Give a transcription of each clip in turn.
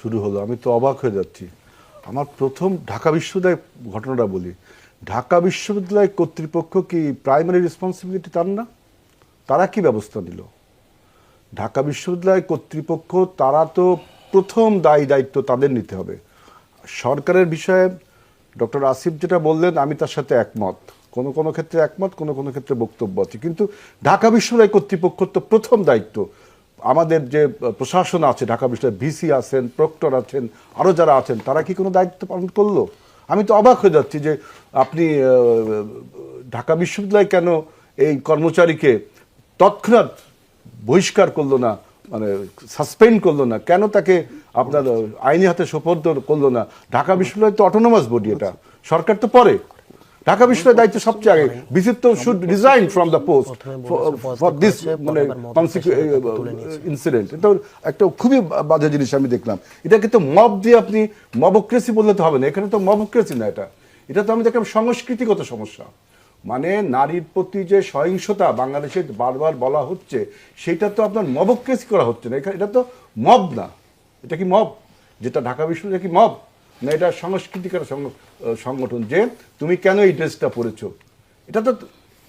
শুরু হলো, আমি তো অবাক হয়ে যাচ্ছি। আমার প্রথম ঢাকা বিশ্ববিদ্যালয় ঘটনাটা বলি। ঢাকা বিশ্ববিদ্যালয় কর্তৃপক্ষ কি প্রাইমারি রেসপন্সিবিলিটি তার না? তারা কি ব্যবস্থা নিল? ঢাকা বিশ্ববিদ্যালয় কর্তৃপক্ষ তারা তো প্রথম দায়িত্ব তাদের নিতে হবে। সরকারের বিষয়ে ডক্টর আসিফ যেটা বললেন আমি তার সাথে একমত, কোনো কোনো ক্ষেত্রে একমত, কোনো কোনো ক্ষেত্রে বক্তব্য আছে, কিন্তু ঢাকা বিশ্ববিদ্যালয় কর্তৃপক্ষ তো প্রথম দায়িত্ব। আমাদের যে প্রশাসন আছে, ঢাকা বিশ্ববিদ্যালয় ভিসি আছেন, প্রক্টর আছেন, আরও যারা আছেন, তারা কি কোনো দায়িত্ব পালন করলো? আমি তো অবাক হয়ে যাচ্ছি যে আপনি ঢাকা বিশ্ববিদ্যালয় কেন এই কর্মচারীকে তৎক্ষণাৎ বহিষ্কার করলো না, মানে সাসপেন্ড করলো না, কেন তাকে আপনার আইনি হাতে সোপর্দ করলো না? ঢাকা বিশ্ববিদ্যালয় তো অটোনোমাস বডি, এটা সরকার তো পরে। ঢাকা বিশ্ববিদ্যালয়ের দায়িত্ব সবচেয়ে আগে। ভিসি তো should resign from the post for this মানে ইনসিডেন্ট। এটা একটা খুবই বাজে জিনিস আমি দেখলাম। এটাকে তো মব দিয়ে আপনি মবক্রেসি বললে তো হবে না, এখানে তো মবক্রেসি না, এটা তো আমি দেখলাম সংস্কৃতিগত সমস্যা। মানে নারীর প্রতি যে সহিংসতা বাংলাদেশে বারবার বলা হচ্ছে, সেটা তো আপনার মবক্রেসি করা হচ্ছে না, এটা তো মব না। এটা কি মব? যেটা ঢাকা বিশ্ববিদ্যালয় কি মব না? এটা সংস্কৃতিকর সংগঠন যে তুমি কেন এই ড্রেসটা পরেছো, এটা তো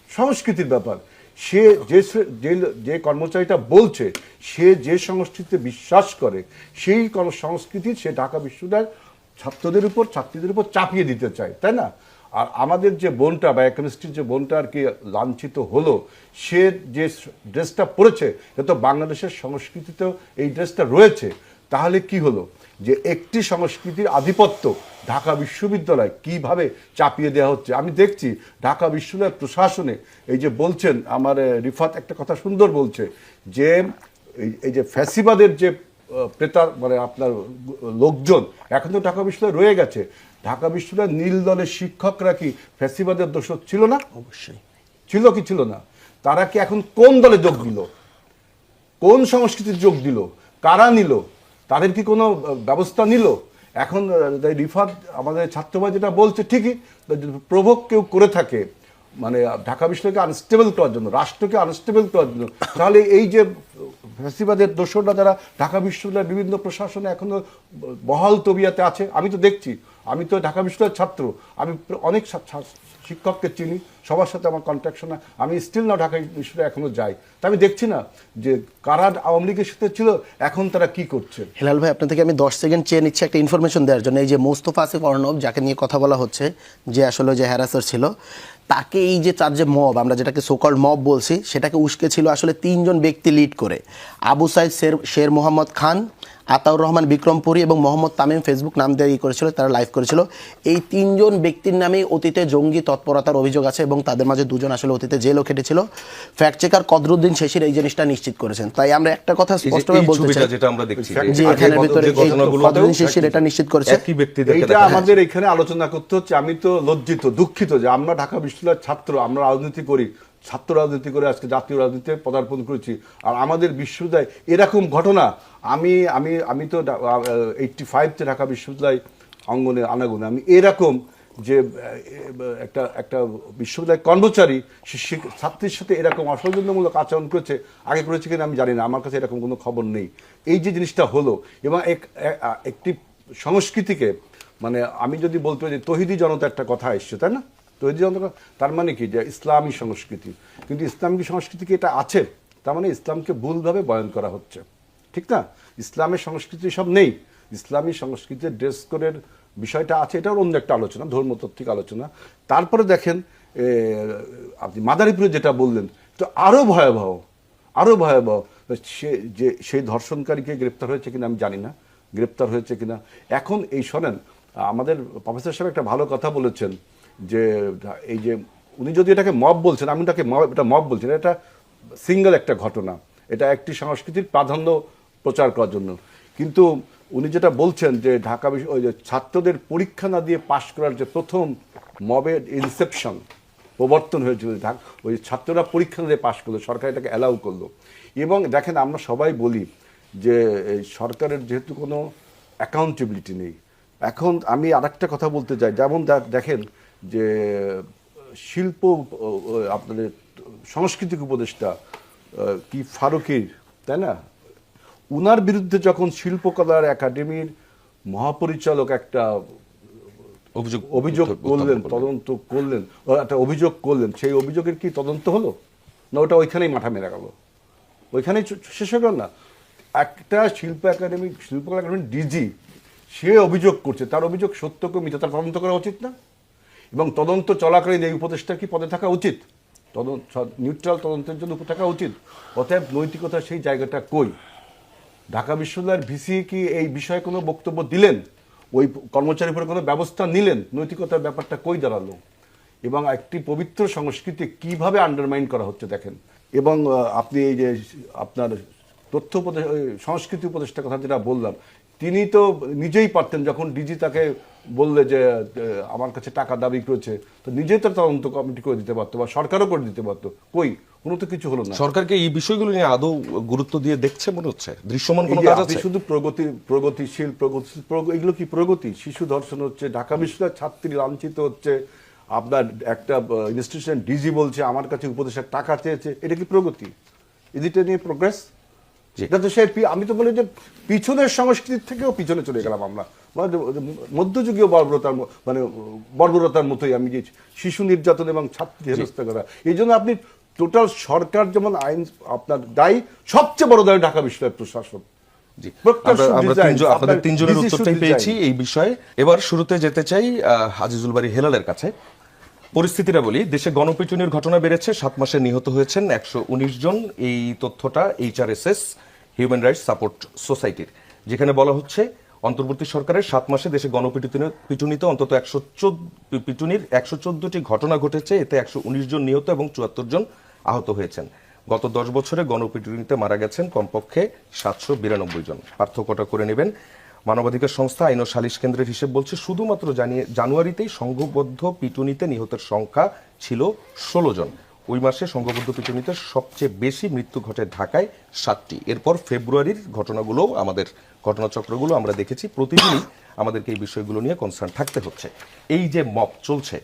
সংস্কৃতির ব্যাপার। সে যে কর্মচারীটা বলছে, সে যে সংস্কৃতিতে বিশ্বাস করে, সেই সংস্কৃতি সে ঢাকা বিশ্ববিদ্যালয়ের ছাত্রদের উপর ছাত্রীদের উপর চাপিয়ে দিতে চায়, তাই না? আর আমাদের যে বোনটা বায়োকেমিস্ট্রির যে বোনটা আর কি লাঞ্ছিত হলো, সে যে ড্রেসটা পরেছে, এটা তো বাংলাদেশের সংস্কৃতিতেও এই ড্রেসটা রয়েছে। তাহলে কি হলো যে একটি সংস্কৃতির আধিপত্য ঢাকা বিশ্ববিদ্যালয় কিভাবে চাপিয়ে দেওয়া হচ্ছে। আমি দেখছি ঢাকা বিশ্ববিদ্যালয় প্রশাসনে এই যে বলছেন, আমার রিফাত একটা কথা সুন্দর বলছে যে এই যে ফ্যাসিবাদের যে প্রেতার মানে আপনার লোকজন এখন তো ঢাকা বিশ্ববিদ্যালয় রয়ে গেছে। ঢাকা বিশ্ববিদ্যালয়ের নীল দলের শিক্ষকরা কি ফ্যাসিবাদের দোষ ছিল না? অবশ্যই ছিল, কি ছিল না? তারা কি এখন কোন দলে যোগ দিল, কোন সংস্কৃতির যোগ দিল, কারা নিল, তাদের কি কোনো ব্যবস্থা নিল? এখন রিফাত আমাদের ছাত্রবাদ যেটা বলছে ঠিকই, প্রভোগ কেউ করে থাকে মানে ঢাকা বিশ্বকে আনস্টেবল করার জন্য, রাষ্ট্রকে আনস্টেবল করার জন্য, তাহলে এই যে ফ্যাসিবাদের দোসররা যারা ঢাকা বিশ্ববিদ্যালয়ের বিভিন্ন প্রশাসনে এখনো বহাল তবিয়াতে আছে, আমি তো দেখছি। আমি তো ঢাকা বিশ্ববিদ্যালয়ের ছাত্র, আমি অনেক শিক্ষককে চিনি, সবার সাথে আমার কন্ট্যাকশন, আমি স্টিল না ঢাকা বিশ্ববিদ্যালয়ে এখনো যাই। তা আমি দেখছি না যে কারা আওয়ামী লীগের সাথে ছিল, এখন তারা কি করছে। হেলাল ভাই, আপনার থেকে আমি 10 সেকেন্ড চেয়ে নিচ্ছি একটা ইনফরমেশন দেওয়ার জন্য। এই যে মোস্তফা আসিফ অর্ণব, যাকে নিয়ে কথা বলা হচ্ছে, যে আসলে যে হ্যারাসার ছিল, তাকে এই যে তার যে মব, আমরা যেটাকে সোকল্ড মব বলছি, সেটাকে উস্কে ছিল আসলে 3 জন ব্যক্তি লিড করে। আবু সাইদ শের মোহাম্মদ খান, আতাউর রহমান বিক্রমপুরী এবং মোহাম্মদ তামিম ফেসবুক নাম দিয়ে করেছিল, তারা লাইভ করেছিল। এই 3 জন ব্যক্তির নামেই অতীতে জঙ্গি তৎপরতার অভিযোগ আছে এবং তাদের মাঝে 2 জন আসলে অতীতে জেলও খেটেছিল। ফ্যাক্ট চেকার কদরুদ্দিন শেষির এই জিনিসটা নিশ্চিত করেছেন। তাই আমরা একটা কথা স্পষ্টভাবে বলতে চাই, যেটা আমরা দেখছি যে এখানে ভিতরে কদরুদ্দিন শেষির এটা নিশ্চিত করেছে। এইটা আমাদের এখানে আলোচনা করতে হচ্ছে। আমি তো লজ্জিত, দুঃখিত যে আমরা ঢাকা বিশ্ববিদ্যালয়ের ছাত্র, আমরা রাজনীতি করি, ছাত্র রাজনীতি করে আজকে জাতীয় রাজনীতিতে পদার্পণ করেছি, আর আমাদের বিশ্ববিদ্যালয় এরকম ঘটনা। আমি আমি আমি তো 85-তে ঢাকা বিশ্ববিদ্যালয় অঙ্গনে আনাগুনে আমি এরকম যে একটা বিশ্ববিদ্যালয় কর্মচারী ছাত্রীর সাথে এরকম অসৌজন্যমূলক আচরণ করেছে, আগে করেছে কিনা আমি জানি না, আমার কাছে এরকম কোনো খবর নেই। এই যে জিনিসটা হলো, এবং একটি সংস্কৃতিকে মানে আমি যদি বলতে পারি যে তৌহিদি জনতা একটা কথা এসছে, তাই না? তৌহিদি জনতা তার মানে কি যে ইসলামী সংস্কৃতি, কিন্তু ইসলামী সংস্কৃতি কি এটা আছে? তার মানে ইসলামকে ভুলভাবে বয়ান করা হচ্ছে, ঠিক না? ইসলামের সংস্কৃতি সব নেই। ইসলামী সংস্কৃতির ড্রেস কোডের বিষয়টা আছে, এটাও অন্য একটা আলোচনা, ধর্মতাত্ত্বিক আলোচনা। তারপরে দেখেন আপনি মাদারীপুরে যেটা বললেন, তো আরও ভয়াবহ, আরও ভয়াবহ। সেই ধর্ষণকারীকে গ্রেপ্তার হয়েছে কিনা আমি জানি না, গ্রেপ্তার হয়েছে কিনা এখন। এই শোনেন, আমাদের প্রফেসর সাহেব একটা ভালো কথা বলেছেন যে এই যে উনি যদি এটাকে মব বলছেন, আমি এটাকে এটা মব বলছি না, এটা সিঙ্গেল একটা ঘটনা, এটা একটি সংস্কৃতির প্রাধান্য প্রচার করার জন্য। কিন্তু উনি যেটা বলছেন যে ঢাকা ওই যে ছাত্রদের পরীক্ষা না দিয়ে পাশ করার যে প্রথম মবের ইনসেপশন প্রবর্তন হয়েছিল, ওই ছাত্ররা পরীক্ষা না দিয়ে পাশ করলো, সরকার এটাকে অ্যালাউ করলো। এবং দেখেন আমরা সবাই বলি যে সরকারের যেহেতু কোনো অ্যাকাউন্টেবিলিটি নেই। এখন আমি আরেকটা কথা বলতে চাই, যেমন দেখেন যে শিল্প আপনাদের সাংস্কৃতিক উপদেষ্টা কি ফারুকীর, তাই না, উনার বিরুদ্ধে যখন শিল্পকলার একাডেমির মহাপরিচালক একটা অভিযোগ করলেন, তদন্ত করলেন, একটা অভিযোগ করলেন, সেই অভিযোগের কি তদন্ত হলো, না ওটা ওইখানেই মাথা মেরে গেল, ওইখানেই শেষ হয়ে গেল? না, একটা শিল্পকলা একাডেমির ডিজি সে অভিযোগ করছে, তার অভিযোগ সত্য কি মিথ্যা তার তদন্ত করা উচিত না? এবং তদন্ত চলাকালীন এই উপদেষ্টার কি পদে থাকা উচিত? নিউট্রাল তদন্তের জন্য থাকা উচিত। অতএব নৈতিকতার সেই জায়গাটা কই? ঢাকা বিশ্ববিদ্যালয়ের ভিসি কি এই বিষয়ে কোনো বক্তব্য দিলেন? ওই কর্মচারীর উপরে কোনো ব্যবস্থা নিলেন? নৈতিকতার ব্যাপারটা কই দাঁড়ালো? এবং একটি পবিত্র সংস্কৃতি কিভাবে আন্ডারমাইন করা হচ্ছে দেখেন। এবং আপনি এই যে আপনার তথ্য সংস্কৃতি উপদেষ্টার কথা যেটা বললাম, তিনি তো নিজেই পারতেন, যখন ডিজি তাকে বললে যে আমার কাছে টাকা দাবি করেছে, তো নিজেই তো তদন্ত কমিটি করে দিতে পারতো, বা সরকারও করে দিতে পারতো। কই, কোনো তো কিছু হলো না। সরকারকে এই বিষয়গুলো নিয়ে আদৌ গুরুত্ব দিয়ে দেখছে মনে হচ্ছে? দৃশ্যমান কোনো কাজ আছে? শুধু প্রগতিশীল এগুলো কি প্রগতি? শিশু ধর্ষণ হচ্ছে, ঢাকা বিশ্ববিদ্যালয়ের ছাত্রী লাঞ্ছিত হচ্ছে, আপনার একটা ইনস্টিটিউশন ডিজি বলছে আমার কাছে উপদেশের টাকা চেয়েছে, এটা কি প্রগতি? এটা নিয়ে প্রোগ্রেস? আমি তো বলি যে পিছনের সংস্কৃতির থেকেও পিছনে চলে গেলাম আমরা, মধ্যযুগীয় বর্বরতার মতোই। আমি যে শিশু নির্যাতন এবং ছাত্রী হেনস্থা করা, এই জন্য আপনি টোটাল সরকার যেমন আইন আপনার দায়ী, সবচেয়ে বড় দায়ী ঢাকা বিশ্ববিদ্যালয় প্রশাসন। আপনাদের তিনজনের উত্তরটাই পেয়েছি এই বিষয়ে। এবার শুরুতে যেতে চাই আজিজুল বারী হেলালের কাছে। পরিস্থিতিটা বলি, দেশে গণপিটুনির ঘটনা বেড়েছে, 7 মাসে নিহত হয়েছেন 119 জন। এই তথ্যটা HRSS হিউম্যান রাইটস সাপোর্ট সোসাইটির, যেখানে বলা হচ্ছে অন্তর্বর্তী সরকারের 7 মাসে দেশে গণপিটুনিতে অন্তত 114টি ঘটনা ঘটেছে। এতে 119 জন নিহত এবং 74 জন আহত হয়েছেন। গত 10 বছরে গণপিটুনিতে মারা গেছেন কমপক্ষে 792 জন। পার্থক্যটা করে নেবেন। মানবাধিকার সংস্থা আইন ও সালিশ কেন্দ্রের হিসেব বলছে শুধুমাত্র জানুয়ারিতেই সংঘবদ্ধ পিটুনিতে নিহতের সংখ্যা ছিল 16 জন। ওই মাসে সংঘবদ্ধ পিটুনিতে সবচেয়ে বেশি মৃত্যু ঘটে ঢাকায় 7টি। এরপর ফেব্রুয়ারির ঘটনাগুলো, আমাদের ঘটনাচক্রগুলো আমরা দেখেছি। প্রতিদিনই আমাদেরকে এই বিষয়গুলো নিয়ে কনসার্ন থাকতে হচ্ছে। এই যে মব চলছে,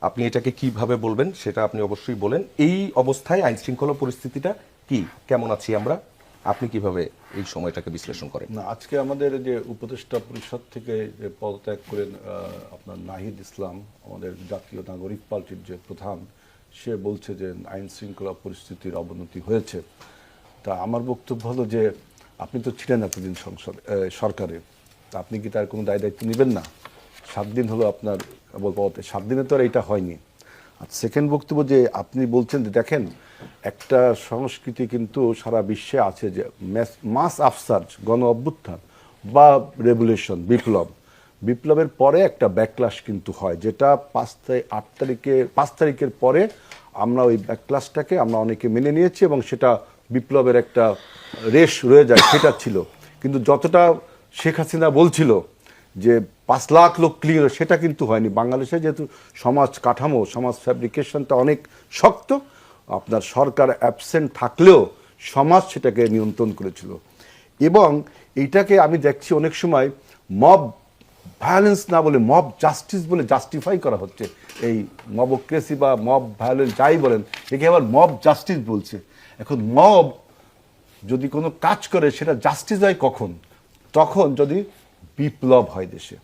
আপনি এটাকে কিভাবে বলবেন সেটা আপনি অবশ্যই বলেন। এই অবস্থায় আইন শৃঙ্খলা পরিস্থিতিটা কি, কেমন আছি আমরা, আপনি কিভাবে এই সময়টাকে বিশ্লেষণ করেন? না, আজকে আমাদের যে উপদেষ্টা পরিষদ থেকে যে পদত্যাগ করেন আপনার নাহিদ ইসলাম, আমাদের জাতীয় নাগরিক পার্টির যে প্রধান, সে বলছে যে আইন শৃঙ্খলা পরিস্থিতির অবনতি হয়েছে। তা আমার বক্তব্য হলো যে আপনি তো ছিলেন এতদিন সরকারে, তা আপনি কি তার কোনো দায়িত্ব নেবেন না? 7 দিন হলো আপনার পদে, 7 দিনে তো আর এটা হয়নি। আর সেকেন্ড বক্তব্য যে আপনি বলছেন যে দেখেন, একটা সংস্কৃতি কিন্তু সারা বিশ্বে আছে যে মাস আফসার্জ, গণ অভ্যুত্থান বা রেভলিউশন, বিপ্লবের পরে একটা ব্যাকলাশ কিন্তু হয়, যেটা 5 তারিখের পরে আমরা ওই ব্যাকলাশটাকে আমরা অনেকে মেনে নিয়েছি এবং সেটা বিপ্লবের একটা রেশ রয়ে যায়, সেটা ছিল। কিন্তু যতটা শেখ হাসিনা বলছিল যে 5 লাখ লোক ক্লিয়ার, সেটা কিন্তু হয়নি। বাংলাদেশে যেহেতু সমাজ কাঠামো, সমাজ ফ্যাব্রিকেশনটা অনেক শক্ত, আপনার সরকার অ্যাবসেন্ট থাকলেও সমাজ সেটাকে নিয়ন্ত্রণ করেছিল। এবং এইটাকে আমি দেখছি অনেক সময় মব ভায়োলেন্স না বলে মব জাস্টিস বলে জাস্টিফাই করা হচ্ছে। এই মবক্রেসি বা মব ভায়োলেন্স যাই বলেন, একে আবার মব জাস্টিস বলছে। এখন মব যদি কোনো কাজ করে সেটা জাস্টিস হয় কখন? তখন যদি বিপ্লব হয় দেশে।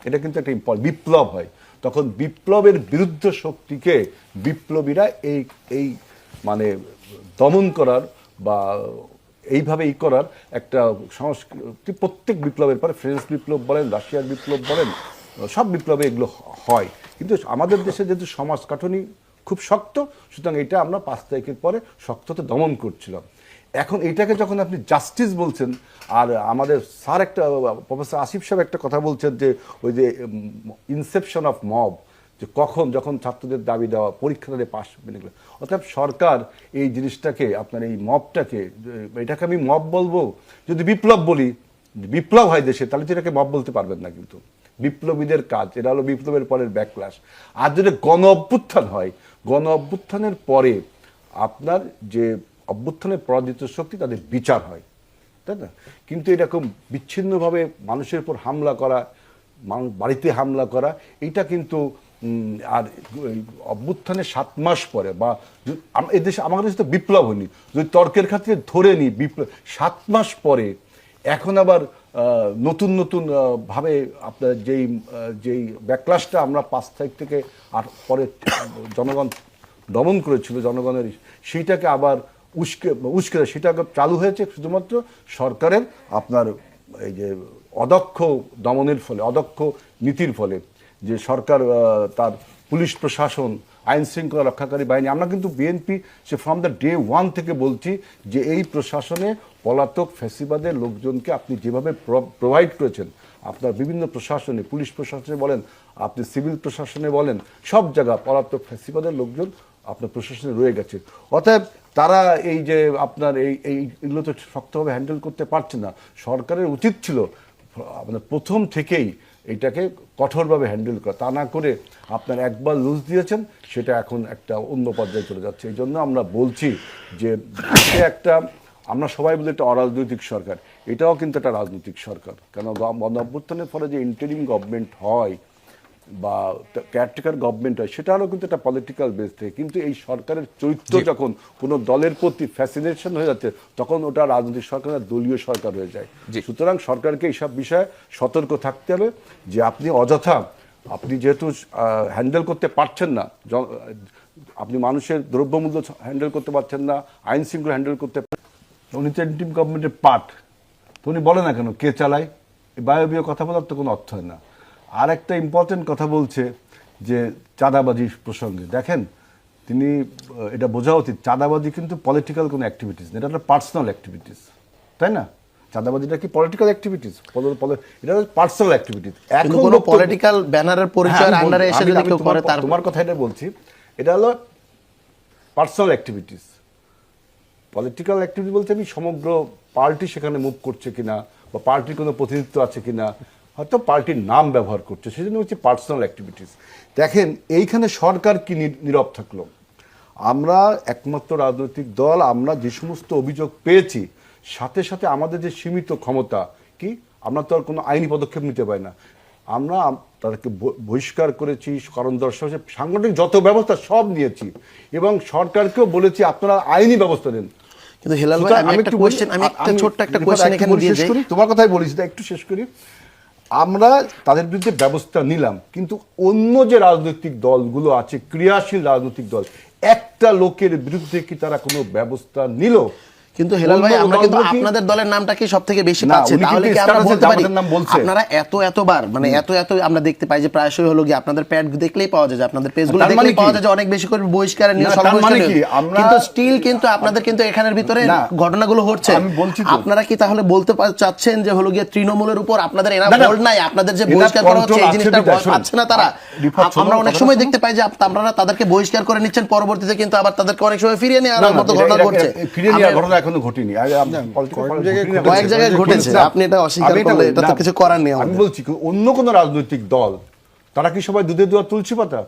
এটা কিন্তু একটা বিপ্লব হয়, তখন বিপ্লবের বিরুদ্ধ শক্তিকে বিপ্লবীরা এই মানে দমন করার বা এইভাবে করার একটা সংস্কৃতি। প্রত্যেক বিপ্লবের পরে, ফ্রেঞ্চ বিপ্লব বলেন, রাশিয়ার বিপ্লব বলেন, সব বিপ্লবে এগুলো হয়। কিন্তু আমাদের দেশে যেহেতু সমাজ কাঠামো খুব শক্ত, সুতরাং এটা আমরা 5 তারিখের পরে শক্ততে দমন করছিলাম। এখন এইটাকে যখন আপনি জাস্টিস বলছেন, আর আমাদের স্যার একটা প্রফেসর আসিফ সাহেব একটা কথা বলছেন যে ওই যে ইনসেপশন অফ মব, যে যখন ছাত্রদের দাবি দেওয়া, পরীক্ষাতে পাশ মেনে গেল। অর্থাৎ সরকার এই জিনিসটাকে, আপনার এই মবটাকে, এটাকে আমি মব বলবো, যদি বিপ্লব বলি, বিপ্লব হয় দেশে, তাহলে তো এটাকে মব বলতে পারবেন না। কিন্তু বিপ্লবীদের কাজ, এটা হলো বিপ্লবের পরের ব্যাকলাশ। আর যদি গণ অভ্যুত্থান হয়, গণ অভ্যুত্থানের পরে আপনার যে অভ্যুত্থানের পরাজিত শক্তি, তাদের বিচার হয়, তাই না? কিন্তু এরকম বিচ্ছিন্নভাবে মানুষের উপর হামলা করা, বাড়িতে হামলা করা, এটা কিন্তু আর এই অভ্যুত্থানের 7 মাস পরে বা এদেশে আমাদের দেশে তো বিপ্লব হয়নি, যদি তর্কের খাতিরে ধরে নিই বিপ্লব 7 মাস পরে এখন আবার নতুন নতুন ভাবে আপনার যেই ব্যাকলাসটা আমরা 5 তারিখ থেকে আর পরে জনগণ দমন করেছিল জনগণের, সেইটাকে আবার উস্কে সেটাকে চালু হয়েছে শুধুমাত্র সরকারের আপনার এই যে অদক্ষ দমনের ফলে, অদক্ষ নীতির ফলে, যে সরকার তার পুলিশ প্রশাসন, আইন শৃঙ্খলা রক্ষাকারী বাহিনী, আমরা কিন্তু BNP say from the day 1 থেকে বলছি যে এই প্রশাসনে পলাতক ফ্যাসিবাদের লোকজনকে আপনি যেভাবে প্রোভাইড করেছেন, আপনার বিভিন্ন প্রশাসনে, পুলিশ প্রশাসনে বলেন, আপনি সিভিল প্রশাসনে বলেন, সব জায়গা পলাতক ফ্যাসিবাদের লোকজন আপনার প্রশাসনে রয়ে গেছে। অতএব তারা এই যে আপনার এইগুলো তো শক্তভাবে হ্যান্ডেল করতে পারছে না। সরকারের উচিত ছিল আপনার প্রথম থেকেই এটাকে কঠোরভাবে হ্যান্ডেল করা, তা না করে আপনার একবার লুজ দিয়েছেন, সেটা এখন একটা অন্য পর্যায়ে চলে যাচ্ছে। এই জন্য আমরা বলছি যে একটা, আমরা সবাই বলি একটা অরাজনৈতিক সরকার, এটাও কিন্তু একটা রাজনৈতিক সরকার। কেন গণ অভ্যুত্থানের ফলে যে ইন্টারিম গভর্নমেন্ট হয় বা কেয়ারটেকার গভর্নমেন্ট হয়, সেটারও কিন্তু একটা পলিটিক্যাল বেস থাকে, কিন্তু এই সরকারের চরিত্র যখন কোনো দলের প্রতি ফ্যাসিনেশন হয়ে যাচ্ছে, তখন ওটা রাজনৈতিক সরকার, দলীয় সরকার হয়ে যায়। সুতরাং সরকারকে এইসব বিষয়ে সতর্ক থাকতে হবে যে আপনি অযথা, আপনি যেহেতু হ্যান্ডেল করতে পারছেন না, আপনি মানুষের দ্রব্যমূল্য হ্যান্ডেল করতে পারছেন না, আইন শৃঙ্খলা হ্যান্ডেল করতে পারছেন, উনি তো ইন্টারিম গভর্নমেন্টের পার্ট, তো উনি বলে না কেন কে চালায়, বায়বীয় কথা বলার তো কোনো অর্থ হয় না। আর একটা ইম্পর্টেন্ট কথা বলছে যে চাঁদাবাজি প্রসঙ্গে, দেখেন তিনি এটা বোঝা উচিত, চাঁদাবাজি কিন্তু পলিটিক্যাল কোনো অ্যাক্টিভিটিস না, এটা একটা পার্সোনাল অ্যাক্টিভিটিস, তাই না? চাঁদাবাজিটা কি পলিটিক্যাল অ্যাক্টিভিটিস? এটা পার্সোনাল অ্যাক্টিভিটিস। এখন কোনো পলিটিক্যাল ব্যানারের পরিচয়ের আন্ডারে এসে যদি কেউ করে, তার তোমার কথা এটা বলছি, এটা হলো পার্সোনাল অ্যাক্টিভিটিস। পলিটিক্যাল অ্যাক্টিভিটি বলতে আমি সমগ্র পার্টি সেখানে মুভ করছে কিনা, বা পার্টির কোনো প্রতিনিধিত্ব আছে কিনা, হয়তো পার্টির নাম ব্যবহার করছে, সেজন্য হচ্ছে পার্সোনাল অ্যাক্টিভিটিস। দেখেন এইখানে সরকার কি নীরব থাকলো? আমরা একমাত্র রাজনৈতিক দল, আমরা যে সমস্ত অভিযোগ পেয়েছি, সাথে সাথে আমাদের যে সীমিত ক্ষমতা, কি আমরা তো আর কোনো আইনি পদক্ষেপ নিতে পারি না, আমরা তাদেরকে বহিষ্কার করেছি, কারণ দর্শক সাংগঠনিক যত ব্যবস্থা সব নিয়েছি, এবং সরকারকেও বলেছি আপনারা আইনি ব্যবস্থা নেন। কিন্তু হেলাল ভাই, আমি একটা ছোট্ট একটা কোশ্চেন এখানে দিয়ে যাই, তোমার কথাই বলি, সেটা একটু শেষ করি। আমরা তাদের বিরুদ্ধে ব্যবস্থা নিলাম, কিন্তু অন্য যে রাজনৈতিক দলগুলো আছে, ক্রিয়াশীল রাজনৈতিক দল, একটা লোকের বিরুদ্ধে কি তারা কোনো ব্যবস্থা নিল? কিন্তু হেলাল ভাই, আমরা কিন্তু আপনাদের দলের নামটা কি সবথেকে বেশি পাচ্ছি, তাহলে কি আমরা বলতে পারি আপনারা এতবার মানে এত আমরা দেখতে পাই যে প্রায়শই হলো কি আপনাদের প্যাড দেখলেই পাওয়া যায়, আপনাদের পেজগুলো দেখলেই পাওয়া যায় যে অনেক বেশি করে বহিষ্কারের নিউজ, কিন্তু স্টিল কিন্তু আপনাদের কিন্তু এখানের ভিতরে ঘটনাগুলো হচ্ছে। আপনারা কি তাহলে বলতে চাচ্ছেন যে হলো গিয়ে তৃণমূলের উপর আপনাদের এনা ভোল্ট নাই, আপনাদের যে বহিষ্কার করা হচ্ছে এই জিনিসটা ভয় পাচ্ছে না তারা? আমরা অনেক সময় দেখতে পাই যে আপনারা তাদেরকে বহিষ্কার করে নিচ্ছেন, পরবর্তীতে কিন্তু আবার তাদেরকে অনেক সময় ফিরিয়ে নেওয়ার মতো ঘটনা ঘটছে। ফিরিয়ে নেওয়ার ঘটনা এখনো ঘটেনি, কয়েক জায়গায় ঘটেছে, আপনি এটা অস্বীকার করলে এটা তো কিছু করার নেই। আমি বলছি অন্য কোন রাজনৈতিক দল, তারা কি সবাই দুধে দুয়া তুলসী পাতা?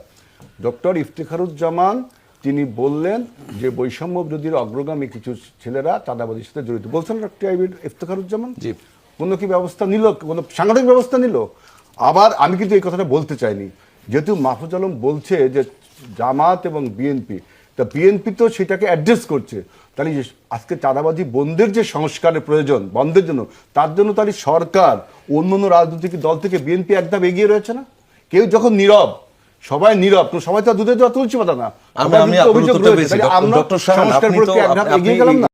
ডক্টর ইফতেখারুজ্জামান তিনি বললেন যে বৈষম্য বিরোধীর অগ্রগামী কিছু ছেলেরা চাঁদাবাজির সাথে জড়িত, বলছেন ডক্টর ইফতেখারুজ্জামান। কোনো কি ব্যবস্থা নিল, কোনো সাংগঠনিক ব্যবস্থা নিল? আবার আমি কিন্তু এই কথাটা বলতে চাইনি, যেহেতু মাহফুজ আলম বলছে যে জামাত এবং বিএনপি, তা বিএনপি তো সেটাকে অ্যাড্রেস করছে, তাহলে আজকে চাঁদাবাজি বন্ধের যে সংস্কারের প্রয়োজন, বন্ধের জন্য, তার জন্য তাহলে সরকার অন্যান্য রাজনৈতিক দল থেকে বিএনপি একদম এগিয়ে রয়েছে না? কেউ যখন নীরব, সবাই নীরব, তো সবাই তো দুধে দুয়া তুলছি পাতা না, অভিযোগ রয়েছে, আমরা সংস্কার প্রক্রিয়া এগিয়ে গেলাম না।